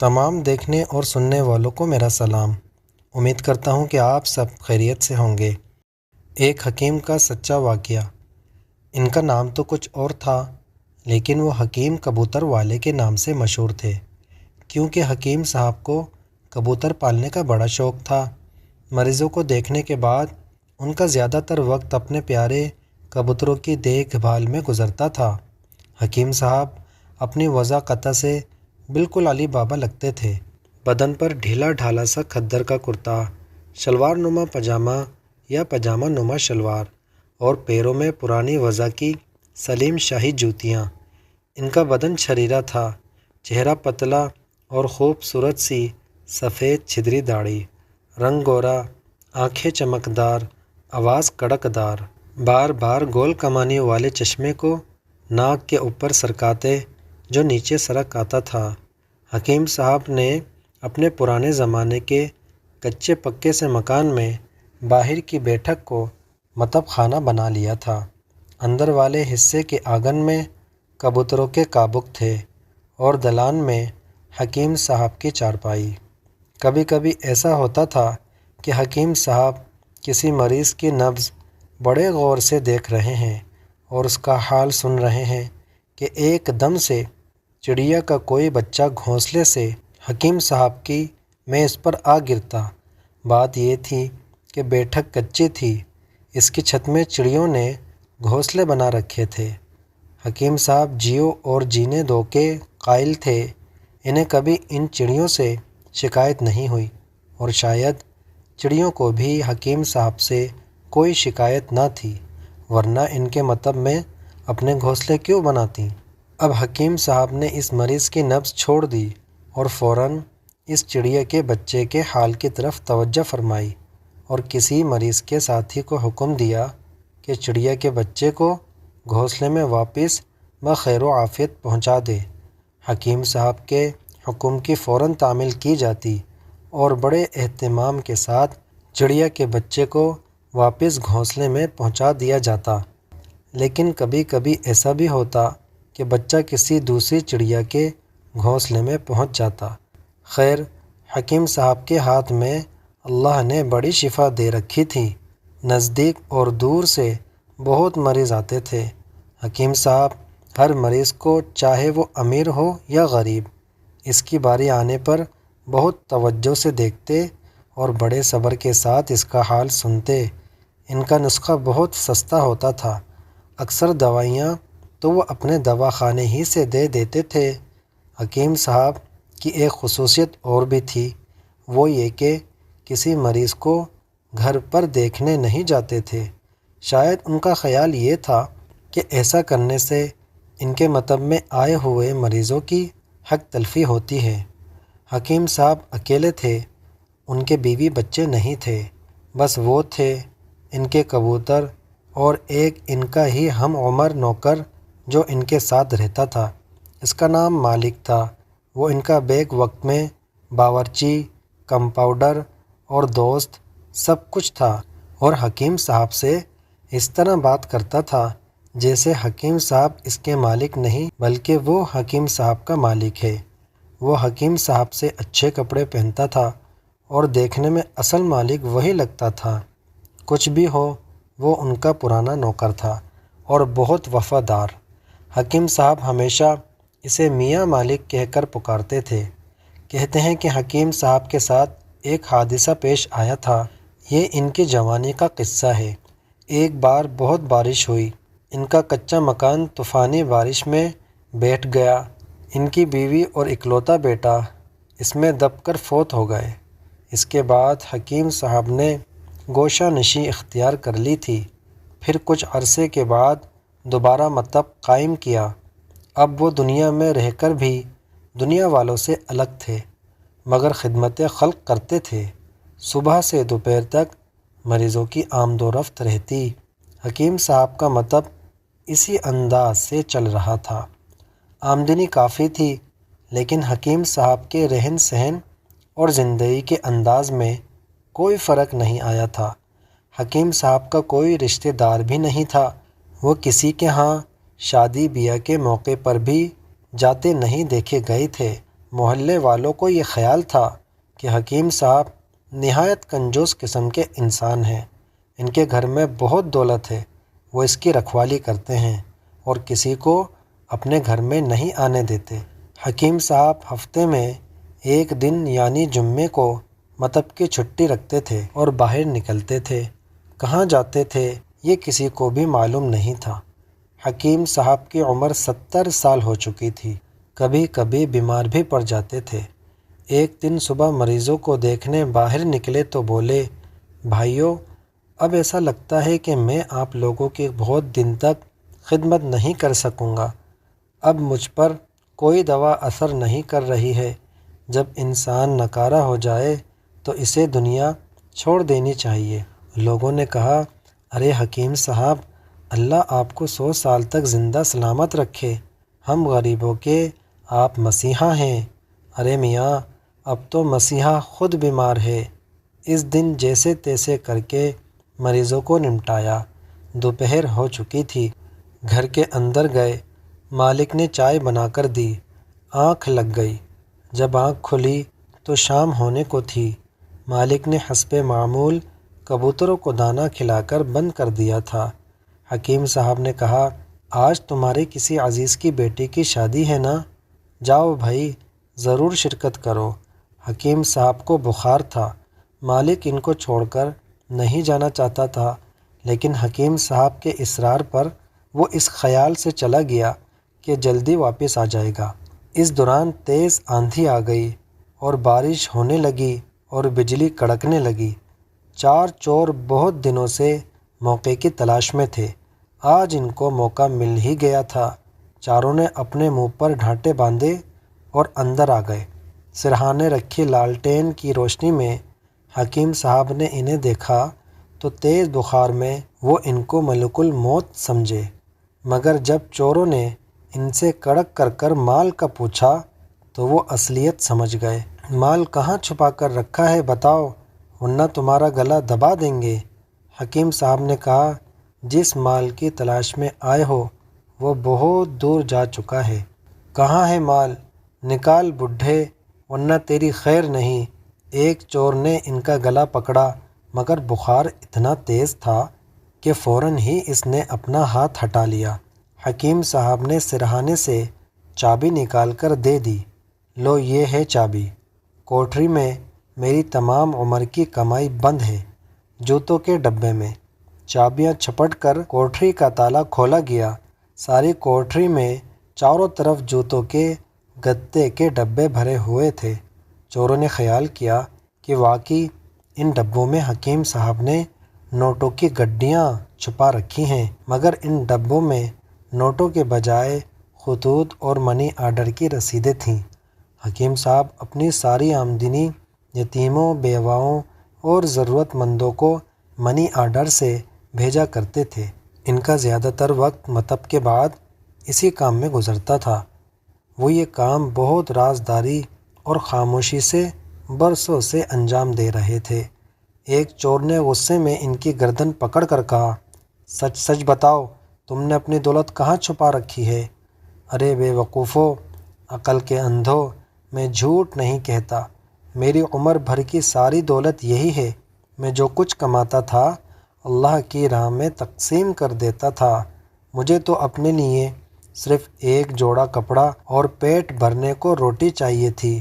تمام دیکھنے اور سننے والوں کو میرا سلام۔ امید کرتا ہوں کہ آپ سب خیریت سے ہوں گے۔ ایک حکیم کا سچا واقعہ۔ ان کا نام تو کچھ اور تھا، لیکن وہ حکیم کبوتر والے کے نام سے مشہور تھے، کیونکہ حکیم صاحب کو کبوتر پالنے کا بڑا شوق تھا۔ مریضوں کو دیکھنے کے بعد ان کا زیادہ تر وقت اپنے پیارے کبوتروں کی دیکھ بھال میں گزرتا تھا۔ حکیم صاحب اپنی وضاقتہ سے بالکل علی بابا لگتے تھے۔ بدن پر ڈھیلا ڈھالا سا کھدر کا کرتا، شلوار نما پاجامہ یا پاجامہ نما شلوار، اور پیروں میں پرانی وضع کی سلیم شاہی جوتیاں۔ ان کا بدن چھریرا تھا، چہرہ پتلا اور خوبصورت سی سفید چھدری داڑھی، رنگ گورا، آنکھیں چمکدار، آواز کڑکدار، بار بار گول کمانی والے چشمے کو ناک کے اوپر سرکاتے جو نیچے سرک آتا تھا۔ حکیم صاحب نے اپنے پرانے زمانے کے کچے پکے سے مکان میں باہر کی بیٹھک کو مطب خانہ بنا لیا تھا۔ اندر والے حصے کے آنگن میں کبوتروں کے کابک تھے اور دلان میں حکیم صاحب کی چارپائی۔ کبھی کبھی ایسا ہوتا تھا کہ حکیم صاحب کسی مریض کی نبض بڑے غور سے دیکھ رہے ہیں اور اس کا حال سن رہے ہیں کہ ایک دم سے چڑیا کا کوئی بچہ گھونسلے سے حکیم صاحب کی میز پر آ گرتا۔ بات یہ تھی کہ بیٹھک کچی تھی، اس کی چھت میں چڑیوں نے گھونسلے بنا رکھے تھے۔ حکیم صاحب جیو اور جینے دو کے قائل تھے، انہیں کبھی ان چڑیوں سے شکایت نہیں ہوئی، اور شاید چڑیوں کو بھی حکیم صاحب سے کوئی شکایت نہ تھی، ورنہ ان کے مطب میں اپنے گھونسلے کیوں بناتی؟ اب حکیم صاحب نے اس مریض کی نبض چھوڑ دی اور فوراً اس چڑیا کے بچے کے حال کی طرف توجہ فرمائی اور کسی مریض کے ساتھی کو حکم دیا کہ چڑیا کے بچے کو گھونسلے میں واپس بخیر و عافیت پہنچا دے۔ حکیم صاحب کے حکم کی فوراً تعمیل کی جاتی اور بڑے اہتمام کے ساتھ چڑیا کے بچے کو واپس گھونسلے میں پہنچا دیا جاتا۔ لیکن کبھی کبھی ایسا بھی ہوتا کہ بچہ کسی دوسری چڑیا کے گھونسلے میں پہنچ جاتا۔ خیر، حکیم صاحب کے ہاتھ میں اللہ نے بڑی شفا دے رکھی تھی۔ نزدیک اور دور سے بہت مریض آتے تھے۔ حکیم صاحب ہر مریض کو، چاہے وہ امیر ہو یا غریب، اس کی باری آنے پر بہت توجہ سے دیکھتے اور بڑے صبر کے ساتھ اس کا حال سنتے۔ ان کا نسخہ بہت سستا ہوتا تھا، اکثر دوائیاں تو وہ اپنے دواخانے ہی سے دے دیتے تھے۔ حکیم صاحب کی ایک خصوصیت اور بھی تھی، وہ یہ کہ کسی مریض کو گھر پر دیکھنے نہیں جاتے تھے۔ شاید ان کا خیال یہ تھا کہ ایسا کرنے سے ان کے مطب میں آئے ہوئے مریضوں کی حق تلفی ہوتی ہے۔ حکیم صاحب اکیلے تھے، ان کے بیوی بچے نہیں تھے، بس وہ تھے، ان کے کبوتر اور ایک ان کا ہی ہم عمر نوکر جو ان کے ساتھ رہتا تھا۔ اس کا نام مالک تھا۔ وہ ان کا بیک وقت میں باورچی، کمپاؤنڈر اور دوست سب کچھ تھا، اور حکیم صاحب سے اس طرح بات کرتا تھا جیسے حکیم صاحب اس کے مالک نہیں بلکہ وہ حکیم صاحب کا مالک ہے۔ وہ حکیم صاحب سے اچھے کپڑے پہنتا تھا اور دیکھنے میں اصل مالک وہی لگتا تھا۔ کچھ بھی ہو، وہ ان کا پرانا نوکر تھا اور بہت وفادار۔ حکیم صاحب ہمیشہ اسے میاں مالک کہہ کر پکارتے تھے۔ کہتے ہیں کہ حکیم صاحب کے ساتھ ایک حادثہ پیش آیا تھا۔ یہ ان کی جوانی کا قصہ ہے۔ ایک بار بہت بارش ہوئی، ان کا کچا مکان طوفانی بارش میں بیٹھ گیا۔ ان کی بیوی اور اکلوتا بیٹا اس میں دب کر فوت ہو گئے۔ اس کے بعد حکیم صاحب نے گوشہ نشیں اختیار کر لی تھی۔ پھر کچھ عرصے کے بعد دوبارہ مطب قائم کیا۔ اب وہ دنیا میں رہ کر بھی دنیا والوں سے الگ تھے، مگر خدمت خلق کرتے تھے۔ صبح سے دوپہر تک مریضوں کی آمد و رفت رہتی۔ حکیم صاحب کا مطب اسی انداز سے چل رہا تھا۔ آمدنی کافی تھی، لیکن حکیم صاحب کے رہن سہن اور زندگی کے انداز میں کوئی فرق نہیں آیا تھا۔ حکیم صاحب کا کوئی رشتہ دار بھی نہیں تھا۔ وہ کسی کے ہاں شادی بیاہ کے موقع پر بھی جاتے نہیں دیکھے گئے تھے، محلے والوں کو یہ خیال تھا کہ حکیم صاحب نہایت کنجوس قسم کے انسان ہیں، ان کے گھر میں بہت دولت ہے، وہ اس کی رکھوالی کرتے ہیں اور کسی کو اپنے گھر میں نہیں آنے دیتے۔ حکیم صاحب ہفتے میں ایک دن یعنی جمعے کو مطلب کی چھٹی رکھتے تھے اور باہر نکلتے تھے۔ کہاں جاتے تھے یہ کسی کو بھی معلوم نہیں تھا۔ حکیم صاحب کی عمر 70 سال ہو چکی تھی، کبھی کبھی بیمار بھی پڑ جاتے تھے۔ ایک دن صبح مریضوں کو دیکھنے باہر نکلے تو بولے، بھائیو، اب ایسا لگتا ہے کہ میں آپ لوگوں کی بہت دن تک خدمت نہیں کر سکوں گا۔ اب مجھ پر کوئی دوا اثر نہیں کر رہی ہے۔ جب انسان نکارہ ہو جائے تو اسے دنیا چھوڑ دینی چاہیے۔ لوگوں نے کہا، ارے حکیم صاحب، اللہ آپ کو 100 سال تک زندہ سلامت رکھے، ہم غریبوں کے آپ مسیحا ہیں۔ ارے میاں، اب تو مسیحا خود بیمار ہے۔ اس دن جیسے تیسے کر کے مریضوں کو نمٹایا۔ دوپہر ہو چکی تھی، گھر کے اندر گئے، مالک نے چائے بنا کر دی، آنکھ لگ گئی۔ جب آنکھ کھلی تو شام ہونے کو تھی۔ مالک نے حسب معمول کبوتروں کو دانہ کھلا کر بند کر دیا تھا۔ حکیم صاحب نے کہا، آج تمہارے کسی عزیز کی بیٹی کی شادی ہے نا؟ جاؤ بھائی، ضرور شرکت کرو۔ حکیم صاحب کو بخار تھا، مالک ان کو چھوڑ کر نہیں جانا چاہتا تھا، لیکن حکیم صاحب کے اصرار پر وہ اس خیال سے چلا گیا کہ جلدی واپس آ جائے گا۔ اس دوران تیز آندھی آ گئی اور بارش ہونے لگی اور بجلی کڑکنے لگی۔ 4 چور بہت دنوں سے موقع کی تلاش میں تھے، آج ان کو موقع مل ہی گیا تھا۔ چاروں نے اپنے منہ پر ڈھانٹے باندھے اور اندر آ گئے۔ سرہانے رکھی لالٹین کی روشنی میں حکیم صاحب نے انہیں دیکھا تو تیز بخار میں وہ ان کو ملک الموت سمجھے، مگر جب چوروں نے ان سے کڑک کر کر مال کا پوچھا تو وہ اصلیت سمجھ گئے۔ مال کہاں چھپا کر رکھا ہے بتاؤ، ورنہ تمہارا گلا دبا دیں گے۔ حکیم صاحب نے کہا، جس مال کی تلاش میں آئے ہو وہ بہت دور جا چکا ہے۔ کہاں ہے مال؟ نکال بڈھے، ورنہ تیری خیر نہیں۔ ایک چور نے ان کا گلا پکڑا، مگر بخار اتنا تیز تھا کہ فوراً ہی اس نے اپنا ہاتھ ہٹا لیا۔ حکیم صاحب نے سرہانے سے چابی نکال کر دے دی، لو یہ ہے چابی، کوٹھری میں میری تمام عمر کی کمائی بند ہے، جوتوں کے ڈبے میں۔ چابیاں چھپٹ کر کوٹھری کا تالا کھولا گیا۔ ساری کوٹھری میں چاروں طرف جوتوں کے گتے کے ڈبے بھرے ہوئے تھے۔ چوروں نے خیال کیا کہ واقعی ان ڈبوں میں حکیم صاحب نے نوٹوں کی گڈیاں چھپا رکھی ہیں، مگر ان ڈبوں میں نوٹوں کے بجائے خطوط اور منی آرڈر کی رسیدیں تھیں۔ حکیم صاحب اپنی ساری آمدنی یتیموں، بیواؤں اور ضرورت مندوں کو منی آرڈر سے بھیجا کرتے تھے۔ ان کا زیادہ تر وقت مطب کے بعد اسی کام میں گزرتا تھا۔ وہ یہ کام بہت رازداری اور خاموشی سے برسوں سے انجام دے رہے تھے۔ ایک چور نے غصے میں ان کی گردن پکڑ کر کہا، سچ سچ بتاؤ، تم نے اپنی دولت کہاں چھپا رکھی ہے؟ ارے بے وقوفو، عقل کے اندھو، میں جھوٹ نہیں کہتا، میری عمر بھر کی ساری دولت یہی ہے۔ میں جو کچھ کماتا تھا اللہ کی راہ میں تقسیم کر دیتا تھا۔ مجھے تو اپنے لیے صرف ایک جوڑا کپڑا اور پیٹ بھرنے کو روٹی چاہیے تھی۔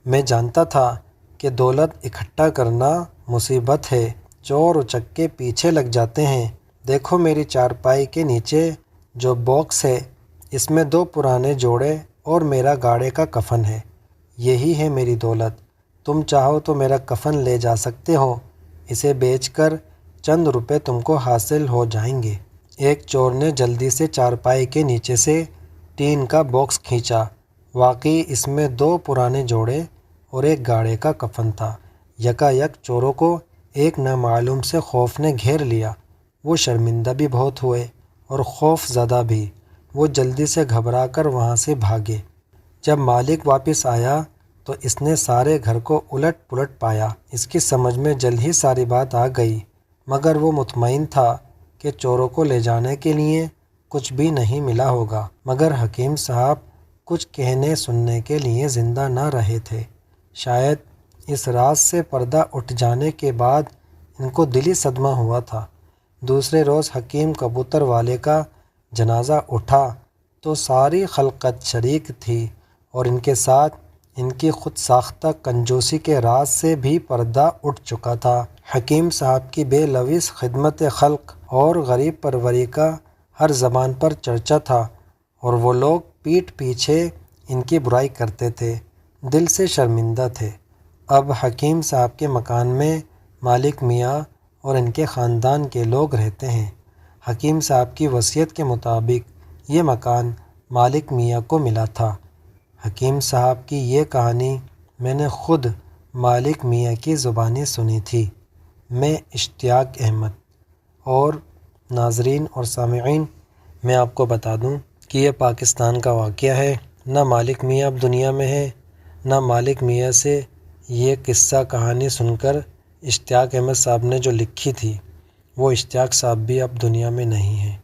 میں جانتا تھا کہ دولت اکٹھا کرنا مصیبت ہے، چور اچک کے پیچھے لگ جاتے ہیں۔ دیکھو میری چارپائی کے نیچے جو باکس ہے، اس میں 2 پرانے جوڑے اور میرا گاڑے کا کفن ہے، یہی ہے میری دولت۔ تم چاہو تو میرا کفن لے جا سکتے ہو، اسے بیچ کر چند روپے تم کو حاصل ہو جائیں گے۔ ایک چور نے جلدی سے چارپائی کے نیچے سے ٹین کا باکس کھینچا، واقعی اس میں 2 پرانے جوڑے اور ایک گاڑے کا کفن تھا۔ یکایک چوروں کو ایک نامعلوم سے خوف نے گھیر لیا۔ وہ شرمندہ بھی بہت ہوئے اور خوف زدہ بھی۔ وہ جلدی سے گھبرا کر وہاں سے بھاگے۔ جب مالک واپس آیا تو اس نے سارے گھر کو الٹ پلٹ پایا۔ اس کی سمجھ میں جلد ہی ساری بات آ گئی، مگر وہ مطمئن تھا کہ چوروں کو لے جانے کے لیے کچھ بھی نہیں ملا ہوگا۔ مگر حکیم صاحب کچھ کہنے سننے کے لیے زندہ نہ رہے تھے۔ شاید اس راز سے پردہ اٹھ جانے کے بعد ان کو دلی صدمہ ہوا تھا۔ دوسرے روز حکیم کبوتر والے کا جنازہ اٹھا تو ساری خلقت شریک تھی، اور ان کے ساتھ ان کی خود ساختہ کنجوسی کے راز سے بھی پردہ اٹھ چکا تھا۔ حکیم صاحب کی بے لوث خدمت خلق اور غریب پروری کا ہر زبان پر چرچا تھا، اور وہ لوگ پیٹھ پیچھے ان کی برائی کرتے تھے، دل سے شرمندہ تھے۔ اب حکیم صاحب کے مکان میں مالک میاں اور ان کے خاندان کے لوگ رہتے ہیں۔ حکیم صاحب کی وصیت کے مطابق یہ مکان مالک میاں کو ملا تھا۔ حکیم صاحب کی یہ کہانی میں نے خود مالک میاں کی زبانی سنی تھی۔ میں اشتیاق احمد۔ اور ناظرین اور سامعین، میں آپ کو بتا دوں کہ یہ پاکستان کا واقعہ ہے۔ نہ مالک میاں اب دنیا میں ہے، نہ مالک میاں سے یہ قصہ کہانی سن کر اشتیاق احمد صاحب نے جو لکھی تھی، وہ اشتیاق صاحب بھی اب دنیا میں نہیں ہیں۔